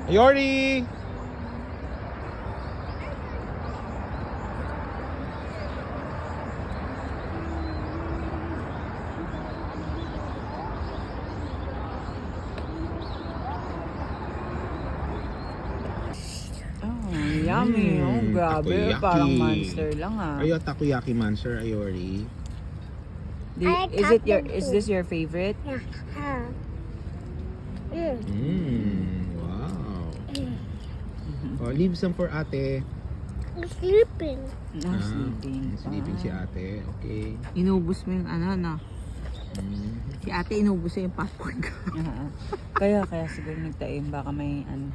Ayori! Oh, yummy. Oh, grabe. takoyaki. Parang monster lang ah. Ayo, takoyaki monster, Ayori. Is this your favorite? Wow. Oh, leave some for ate. Sleeping. Sleeping. Sleeping si ate. Okay. Inubos mo yung ano, no? Mm. Si ate inubos niya yung popcorn ko. Kaya siguro nagtaim. Baka may ano.